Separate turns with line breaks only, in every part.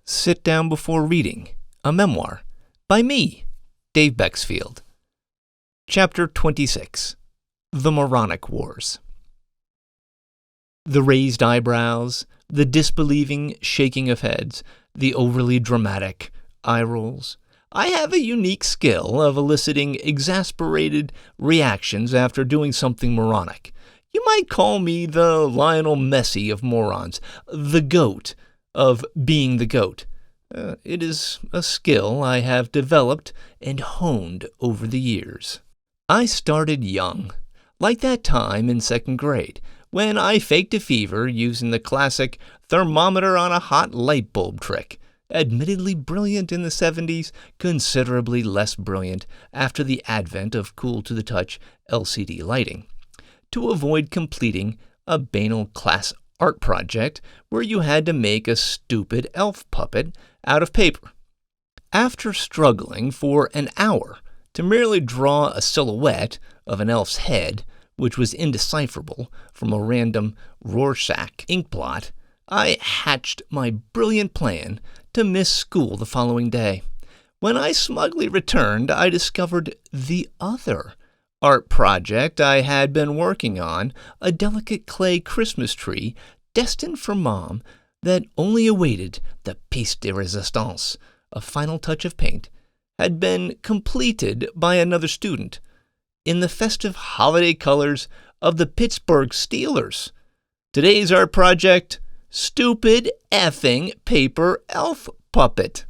Sit Down Before Reading, a memoir, by me, Dave Bexfield. Chapter 26, The Moronic Wars. The raised eyebrows, the disbelieving shaking of heads, the overly dramatic eye rolls. I have a unique skill of eliciting exasperated reactions after doing something moronic. You might call me the Lionel Messi of morons, the GOAT of being the GOAT. It is a skill I have developed and honed over the years. I started young, like that time in second grade, when I faked a fever using the classic thermometer on a hot light bulb trick. Admittedly brilliant in the 70s, considerably less brilliant after the advent of cool-to-the-touch LCD lighting. To avoid completing a banal class art project where you had to make a stupid elf puppet out of paper. After struggling for an hour to merely draw a silhouette of an elf's head, which was indecipherable from a random Rorschach ink blot, I hatched my brilliant plan to miss school the following day. When I smugly returned, I discovered the other art project I had been working on, a delicate clay Christmas tree destined for Mom that only awaited the pièce de résistance, a final touch of paint, had been completed by another student in the festive holiday colors of the Pittsburgh Steelers. Today's art project, stupid effing paper elf puppet.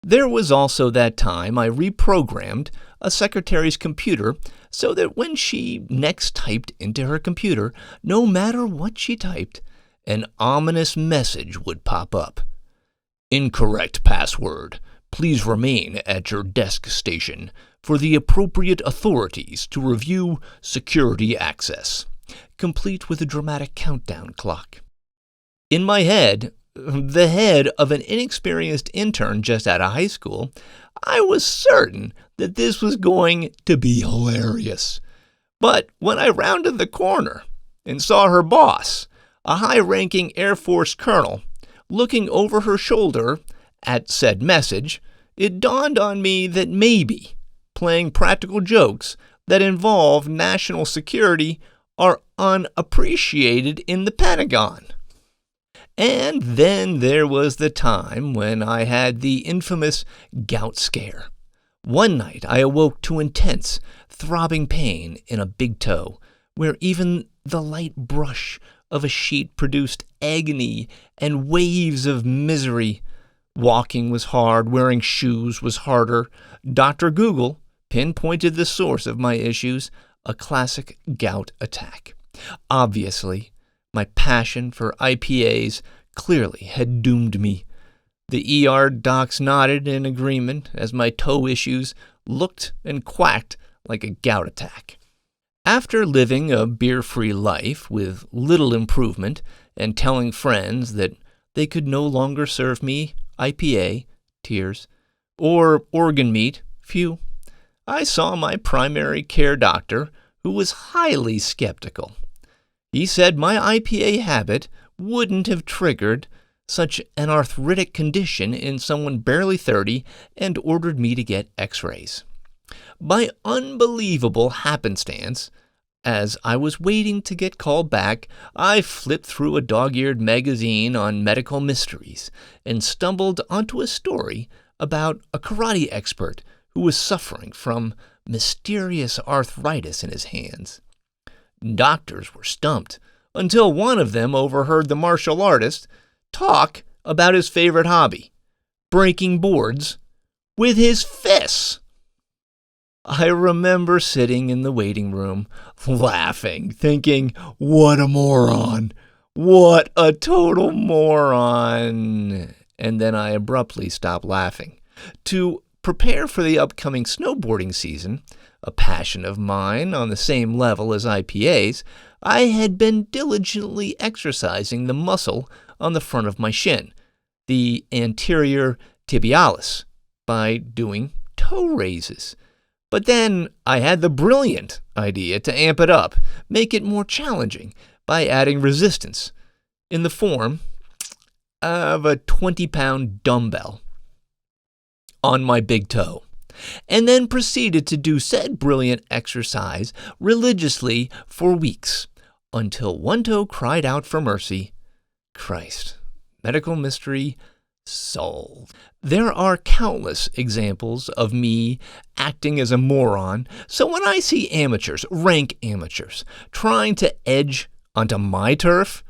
There was also that time I reprogrammed a secretary's computer so that when she next typed into her computer, no matter what she typed, an ominous message would pop up. Incorrect password. Please remain at your desk station for the appropriate authorities to review security access, complete with a dramatic countdown clock. In my head, the head of an inexperienced intern just out of high school, I was certain that this was going to be hilarious. But when I rounded the corner and saw her boss, a high-ranking Air Force colonel, looking over her shoulder at said message, it dawned on me that maybe playing practical jokes that involve national security are unappreciated in the Pentagon. And then there was the time when I had the infamous gout scare. One night I awoke to intense, throbbing pain in a big toe, where even the light brush of a sheet produced agony and waves of misery. Walking was hard, wearing shoes was harder. Dr. Google pinpointed the source of my issues, a classic gout attack. Obviously, my passion for IPAs clearly had doomed me. The ER docs nodded in agreement as my toe issues looked and quacked like a gout attack. After living a beer-free life with little improvement and telling friends that they could no longer serve me IPA, tears, or organ meat, phew, I saw my primary care doctor, who was highly skeptical. He said my IPA habit wouldn't have triggered such an arthritic condition in someone barely 30 and ordered me to get x-rays. By unbelievable happenstance, as I was waiting to get called back, I flipped through a dog-eared magazine on medical mysteries and stumbled onto a story about a karate expert who was suffering from mysterious arthritis in his hands. Doctors were stumped until one of them overheard the martial artist talk about his favorite hobby, breaking boards with his fists. I remember sitting in the waiting room, laughing, thinking, what a moron, what a total moron. And then I abruptly stopped laughing. To prepare for the upcoming snowboarding season, a passion of mine on the same level as IPAs, I had been diligently exercising the muscle on the front of my shin, the anterior tibialis, by doing toe raises. But then I had the brilliant idea to amp it up, make it more challenging, by adding resistance in the form of a 20-pound dumbbell on my big toe, and then proceeded to do said brilliant exercise religiously for weeks, until one toe cried out for mercy. Christ. Medical mystery solved. There are countless examples of me acting as a moron, so when I see amateurs, rank amateurs, trying to edge onto my turf,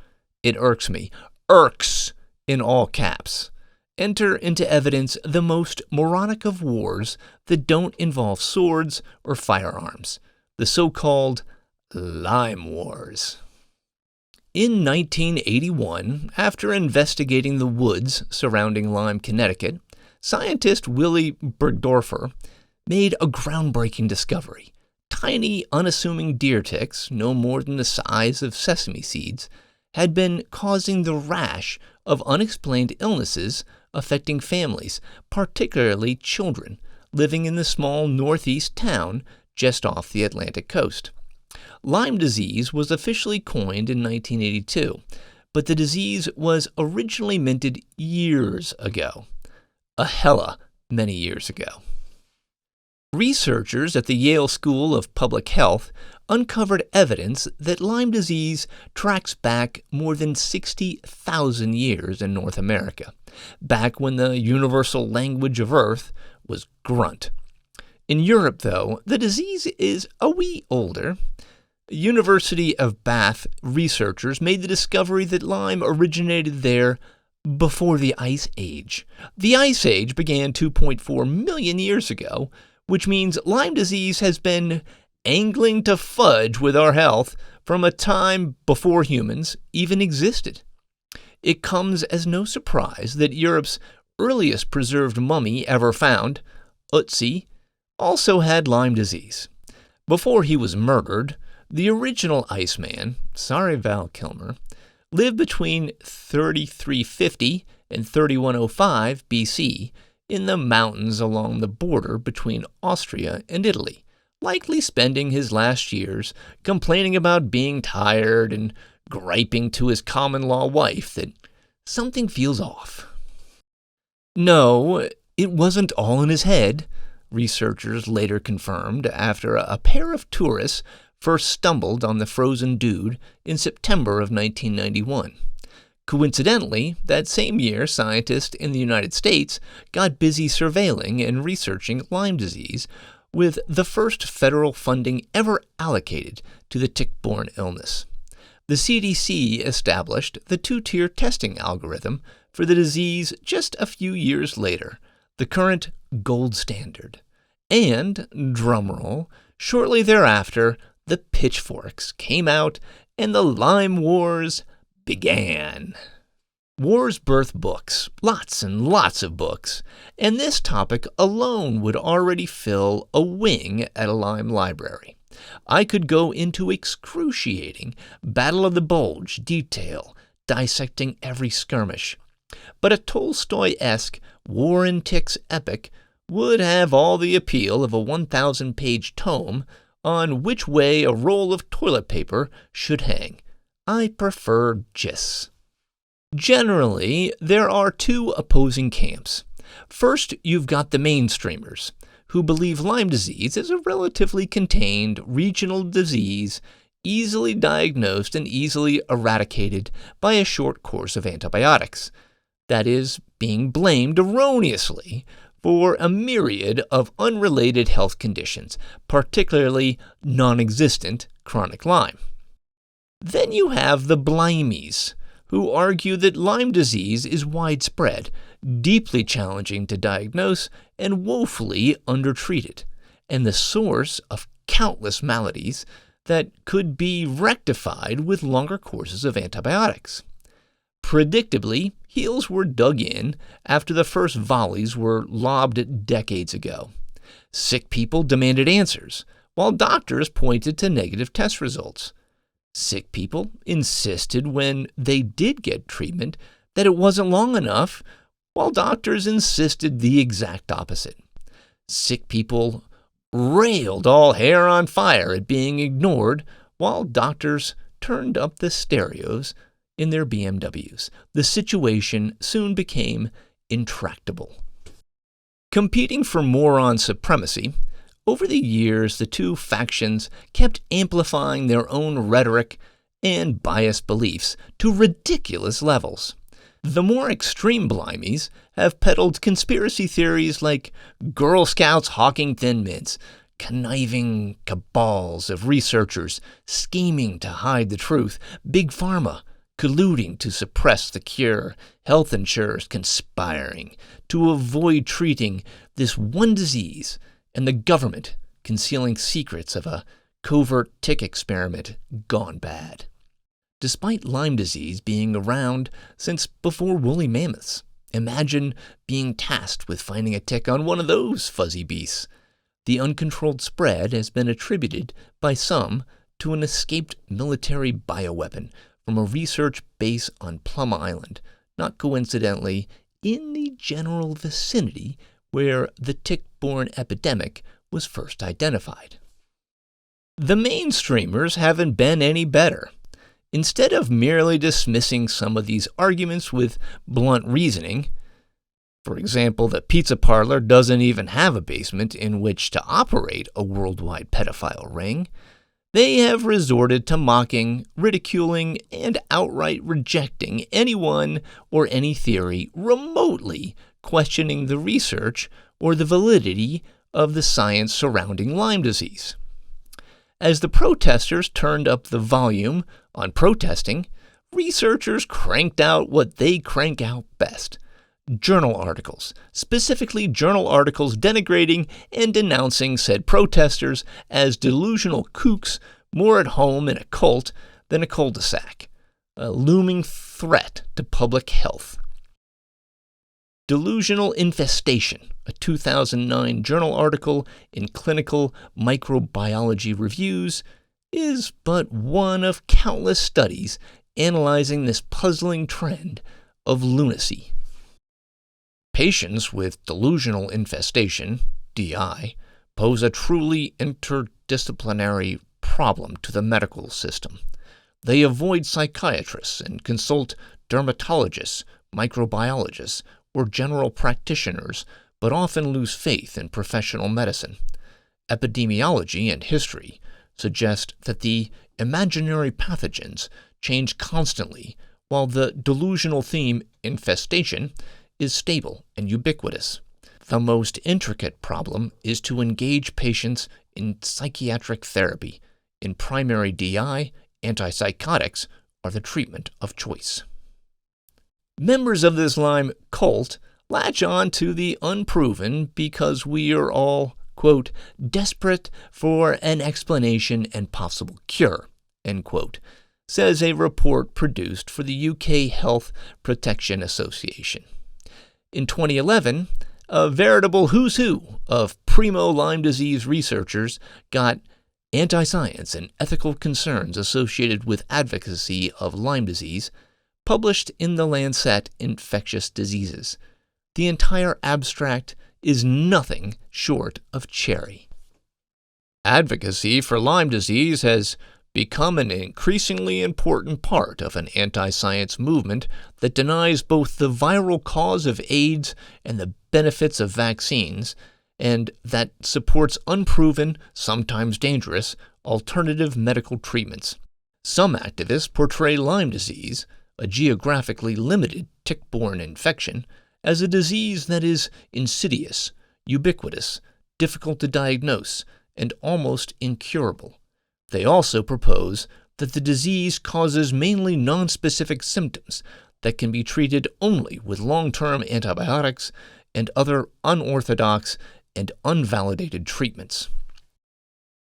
it irks me. Irks in all caps. Enter into evidence the most moronic of wars that don't involve swords or firearms, the so-called Lyme Wars. In 1981, after investigating the woods surrounding Lyme, Connecticut, scientist Willy Bergdorfer made a groundbreaking discovery. Tiny, unassuming deer ticks, no more than the size of sesame seeds, had been causing the rash of unexplained illnesses affecting families, particularly children, living in the small northeast town just off the Atlantic coast. Lyme disease was officially coined in 1982, but the disease was originally minted years ago. A hella many years ago. Researchers at the Yale School of Public Health uncovered evidence that Lyme disease tracks back more than 60,000 years in North America, back when the universal language of Earth was grunt. In Europe, though, the disease is a wee older. University of Bath researchers made the discovery that Lyme originated there before the Ice Age. The Ice Age began 2.4 million years ago, which means Lyme disease has been angling to fudge with our health from a time before humans even existed. It comes as no surprise that Europe's earliest preserved mummy ever found, Ötzi, also had Lyme disease. Before he was murdered, the original Iceman, sorry Val Kilmer, lived between 3350 and 3105 BC in the mountains along the border between Austria and Italy, likely spending his last years complaining about being tired and griping to his common-law wife that something feels off. No, it wasn't all in his head, researchers later confirmed after a pair of tourists first stumbled on the frozen dude in September of 1991. Coincidentally, that same year, scientists in the United States got busy surveilling and researching Lyme disease, with the first federal funding ever allocated to the tick-borne illness. The CDC established the two-tier testing algorithm for the disease just a few years later, the current gold standard. And, drumroll, shortly thereafter, the pitchforks came out and the Lyme Wars began. Wars birth books, lots and lots of books, and this topic alone would already fill a wing at a Lyme library. I could go into excruciating Battle of the Bulge detail, dissecting every skirmish. But a Tolstoy-esque War and Ticks epic would have all the appeal of a 1,000-page tome on which way a roll of toilet paper should hang. I prefer GIS. Generally, there are two opposing camps. First, you've got the mainstreamers, who believe Lyme disease is a relatively contained regional disease, easily diagnosed and easily eradicated by a short course of antibiotics. That is, being blamed erroneously for a myriad of unrelated health conditions, particularly non-existent chronic Lyme. Then you have the blimies, who argue that Lyme disease is widespread, deeply challenging to diagnose, and woefully undertreated, and the source of countless maladies that could be rectified with longer courses of antibiotics. Predictably, heels were dug in after the first volleys were lobbed decades ago. Sick people demanded answers, while doctors pointed to negative test results. Sick people insisted when they did get treatment that it wasn't long enough, while doctors insisted the exact opposite. Sick people railed all hair on fire at being ignored, while doctors turned up the stereos in their BMWs. The situation soon became intractable. Competing for moron supremacy, over the years the two factions kept amplifying their own rhetoric and biased beliefs to ridiculous levels. The more extreme blimies have peddled conspiracy theories like Girl Scouts hawking Thin Mints, conniving cabals of researchers scheming to hide the truth, Big Pharma colluding to suppress the cure, health insurers conspiring to avoid treating this one disease, and the government concealing secrets of a covert tick experiment gone bad. Despite Lyme disease being around since before woolly mammoths, imagine being tasked with finding a tick on one of those fuzzy beasts. The uncontrolled spread has been attributed by some to an escaped military bioweapon from a research base on Plum Island, not coincidentally in the general vicinity where the tick-borne epidemic was first identified. The mainstreamers haven't been any better. Instead of merely dismissing some of these arguments with blunt reasoning, for example, the pizza parlor doesn't even have a basement in which to operate a worldwide pedophile ring, they have resorted to mocking, ridiculing, and outright rejecting anyone or any theory remotely questioning the research or the validity of the science surrounding Lyme disease. As the protesters turned up the volume on protesting, researchers cranked out what they crank out best: journal articles, specifically journal articles denigrating and denouncing said protesters as delusional kooks more at home in a cult than a cul-de-sac, a looming threat to public health. Delusional Infestation, a 2009 journal article in Clinical Microbiology Reviews, is but one of countless studies analyzing this puzzling trend of lunacy. Patients with delusional infestation, DI, pose a truly interdisciplinary problem to the medical system. They avoid psychiatrists and consult dermatologists, microbiologists, or general practitioners, but often lose faith in professional medicine. Epidemiology and history suggest that the imaginary pathogens change constantly, while the delusional theme, infestation, is stable and ubiquitous. The most intricate problem is to engage patients in psychiatric therapy. In primary DI, antipsychotics are the treatment of choice. Members of this Lyme cult latch on to the unproven because we are all, quote, desperate for an explanation and possible cure, end quote, says a report produced for the UK Health Protection Association. In 2011, a veritable who's who of primo Lyme disease researchers got anti-science and ethical concerns associated with advocacy of Lyme disease published in the Lancet Infectious Diseases. The entire abstract is nothing short of cherry. Advocacy for Lyme disease has become an increasingly important part of an anti-science movement that denies both the viral cause of AIDS and the benefits of vaccines, and that supports unproven, sometimes dangerous, alternative medical treatments. Some activists portray Lyme disease, a geographically limited tick-borne infection, as a disease that is insidious, ubiquitous, difficult to diagnose, and almost incurable. They also propose that the disease causes mainly nonspecific symptoms that can be treated only with long-term antibiotics and other unorthodox and unvalidated treatments.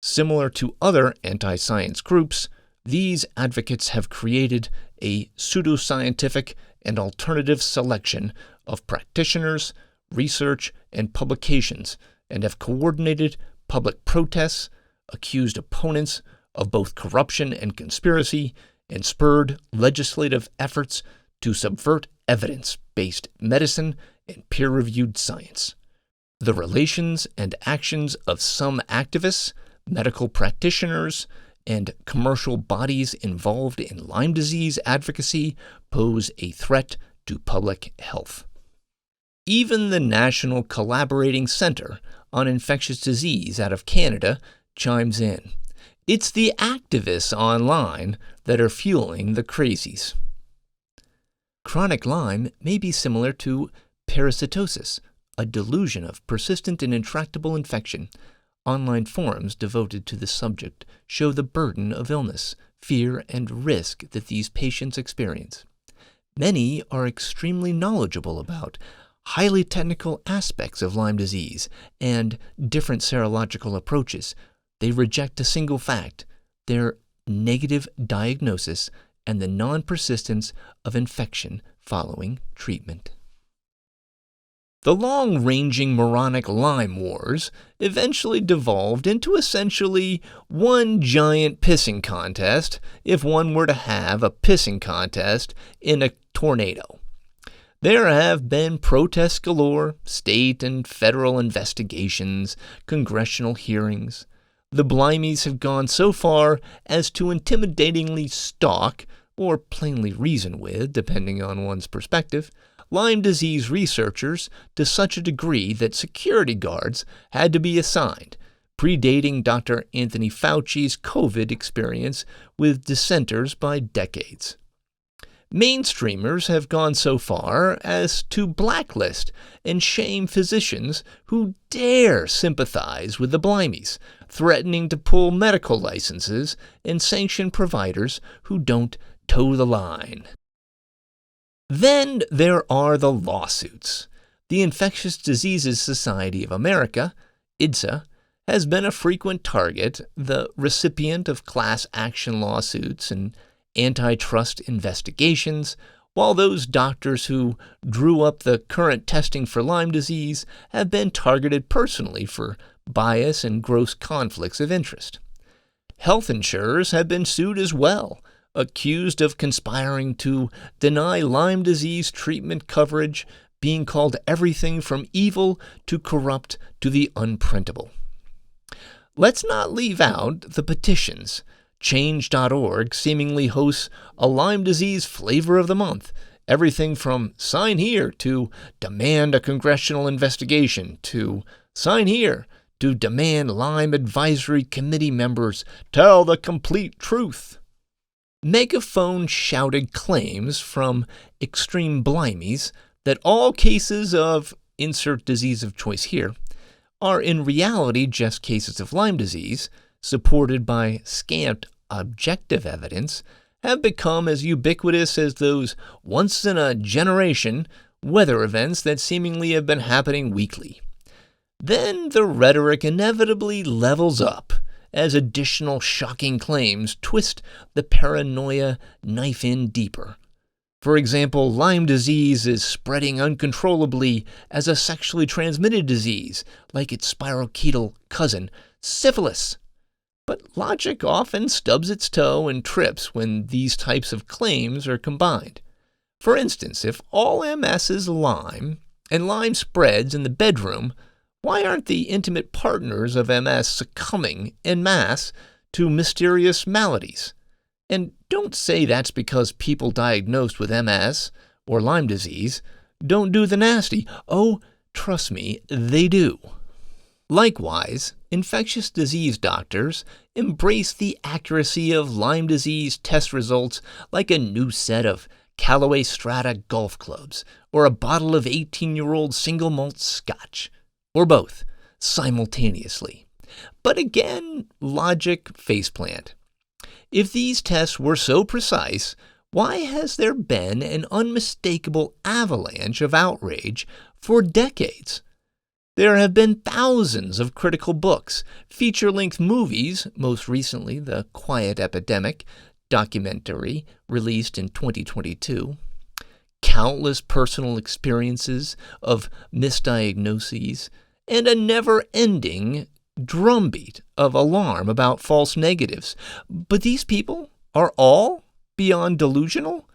Similar to other anti-science groups, these advocates have created a pseudoscientific and alternative selection of practitioners, research, and publications, and have coordinated public protests, accused opponents of both corruption and conspiracy, and spurred legislative efforts to subvert evidence-based medicine and peer-reviewed science. The relations and actions of some activists, medical practitioners, and commercial bodies involved in Lyme disease advocacy pose a threat to public health. Even the National Collaborating Center on Infectious Disease out of Canada chimes in. It's the activists online that are fueling the crazies. Chronic Lyme may be similar to parasitosis, a delusion of persistent and intractable infection. Online forums devoted to the subject show the burden of illness, fear, and risk that these patients experience. Many are extremely knowledgeable about highly technical aspects of Lyme disease and different serological approaches. They reject a single fact, their negative diagnosis and the non-persistence of infection following treatment. The long-ranging moronic Lyme Wars eventually devolved into essentially one giant pissing contest if one were to have a pissing contest in a tornado. There have been protests galore, state and federal investigations, congressional hearings. The Blimies have gone so far as to intimidatingly stalk, or plainly reason with, depending on one's perspective, Lyme disease researchers to such a degree that security guards had to be assigned, predating Dr. Anthony Fauci's COVID experience with dissenters by decades. Mainstreamers have gone so far as to blacklist and shame physicians who dare sympathize with the Blimies, threatening to pull medical licenses and sanction providers who don't toe the line. Then there are the lawsuits. The Infectious Diseases Society of America, IDSA, has been a frequent target, the recipient of class action lawsuits and antitrust investigations, while those doctors who drew up the current testing for Lyme disease have been targeted personally for bias and gross conflicts of interest. Health insurers have been sued as well, accused of conspiring to deny Lyme disease treatment coverage, being called everything from evil to corrupt to the unprintable. Let's not leave out the petitions. Change.org seemingly hosts a Lyme disease flavor of the month, everything from sign here to demand a congressional investigation to sign here to demand Lyme Advisory Committee members tell the complete truth. Megaphone-shouted claims from extreme Blimies that all cases of insert disease of choice here are in reality just cases of Lyme disease, supported by scant objective evidence, have become as ubiquitous as those once-in-a-generation weather events that seemingly have been happening weekly. Then the rhetoric inevitably levels up as additional shocking claims twist the paranoia knife in deeper. For example, Lyme disease is spreading uncontrollably as a sexually transmitted disease, like its spirochetal cousin, syphilis. But logic often stubs its toe and trips when these types of claims are combined. For instance, if all MS is Lyme, and Lyme spreads in the bedroom, why aren't the intimate partners of MS succumbing en masse to mysterious maladies? And don't say that's because people diagnosed with MS or Lyme disease don't do the nasty. Oh, trust me, they do. Likewise, infectious disease doctors embrace the accuracy of Lyme disease test results like a new set of Callaway Strata golf clubs or a bottle of 18-year-old single malt scotch. Or both, simultaneously. But again, logic faceplant. If these tests were so precise, why has there been an unmistakable avalanche of outrage for decades? There have been thousands of critical books, feature-length movies, most recently The Quiet Epidemic documentary released in 2022, countless personal experiences of misdiagnoses, and a never-ending drumbeat of alarm about false negatives. But these people are all beyond delusional?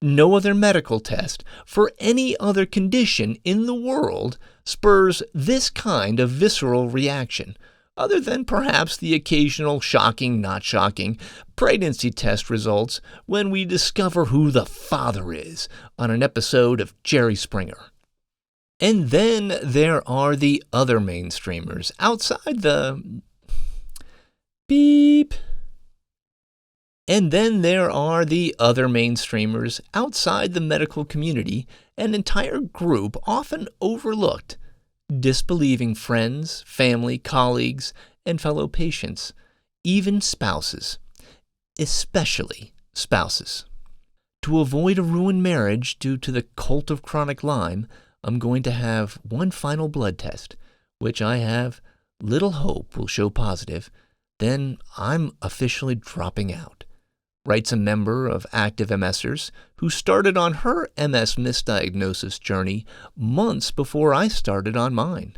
No other medical test for any other condition in the world spurs this kind of visceral reaction, other than perhaps the occasional shocking, not shocking, pregnancy test results when we discover who the father is on an episode of Jerry Springer. And then there are the other mainstreamers outside the... beep. And then there are the other mainstreamers outside the medical community, an entire group often overlooked, disbelieving friends, family, colleagues, and fellow patients, even spouses, especially spouses. To avoid a ruined marriage due to the cult of chronic Lyme, I'm going to have one final blood test, which I have little hope will show positive. Then I'm officially dropping out, writes a member of active MSers who started on her MS misdiagnosis journey months before I started on mine.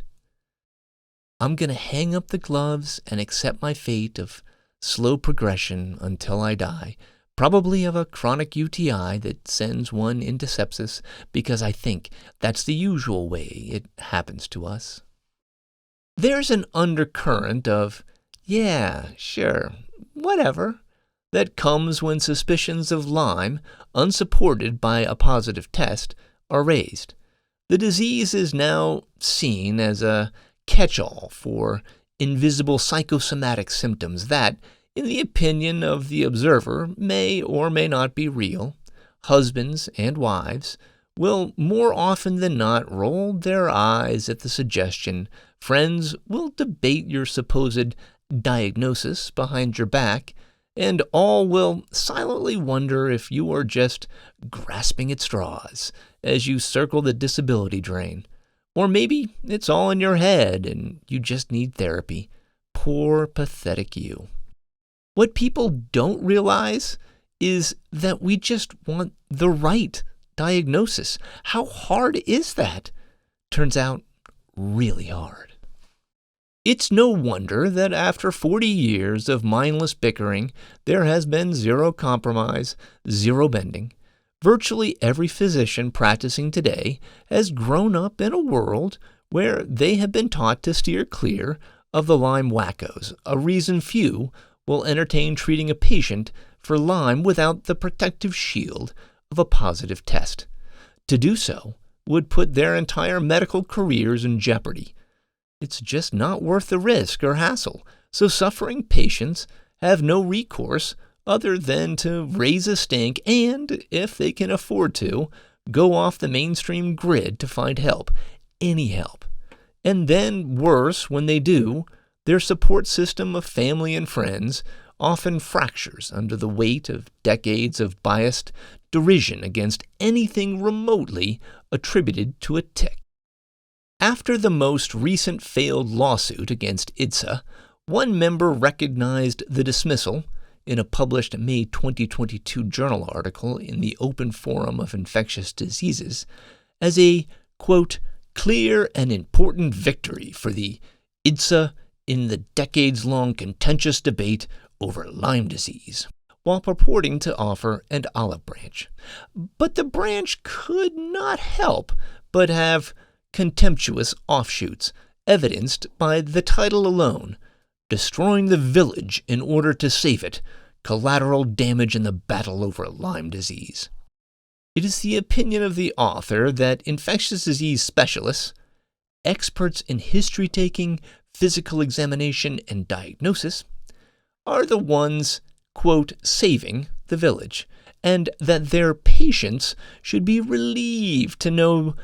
I'm going to hang up the gloves and accept my fate of slow progression until I die, probably of a chronic UTI that sends one into sepsis, because I think that's the usual way it happens to us. There's an undercurrent of, yeah, sure, whatever, that comes when suspicions of Lyme, unsupported by a positive test, are raised. The disease is now seen as a catch-all for invisible psychosomatic symptoms that, in the opinion of the observer, may or may not be real. Husbands and wives will more often than not roll their eyes at the suggestion. Friends will debate your supposed diagnosis behind your back, and all will silently wonder if you are just grasping at straws as you circle the disability drain. Or maybe it's all in your head and you just need therapy. Poor, pathetic you. What people don't realize is that we just want the right diagnosis. How hard is that? Turns out, really hard. It's no wonder that after 40 years of mindless bickering, there has been zero compromise, zero bending. Virtually every physician practicing today has grown up in a world where they have been taught to steer clear of the Lyme wackos, a reason few will entertain treating a patient for Lyme without the protective shield of a positive test. To do so would put their entire medical careers in jeopardy. It's just not worth the risk or hassle, so suffering patients have no recourse other than to raise a stink and, if they can afford to, go off the mainstream grid to find help, any help. And then, worse, when they do, their support system of family and friends often fractures under the weight of decades of biased derision against anything remotely attributed to a tick. After the most recent failed lawsuit against IDSA, one member recognized the dismissal in a published May 2022 journal article in the Open Forum of Infectious Diseases as a, quote, clear and important victory for the IDSA in the decades-long contentious debate over Lyme disease, while purporting to offer an olive branch. But the branch could not help but have contemptuous offshoots, evidenced by the title alone, Destroying the Village in Order to Save It, Collateral Damage in the Battle over Lyme Disease. It is the opinion of the author that infectious disease specialists, experts in history-taking, physical examination, and diagnosis, are the ones, quote, saving the village, and that their patients should be relieved to know,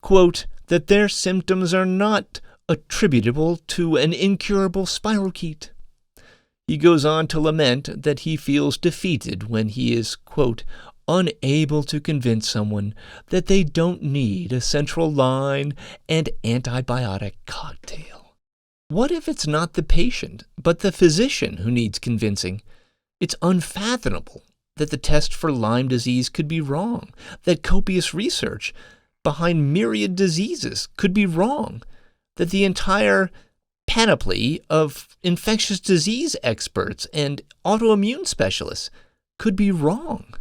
quote, that their symptoms are not attributable to an incurable spirochete. He goes on to lament that he feels defeated when he is, quote, unable to convince someone that they don't need a central line and antibiotic cocktail. What if it's not the patient, but the physician who needs convincing? It's unfathomable that the test for Lyme disease could be wrong, that copious research behind myriad diseases could be wrong, that the entire panoply of infectious disease experts and autoimmune specialists could be wrong.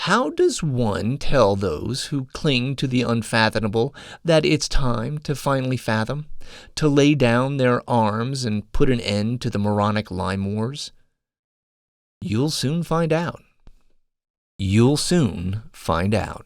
How does one tell those who cling to the unfathomable that it's time to finally fathom, to lay down their arms and put an end to the moronic Lyme Wars? You'll soon find out. You'll soon find out.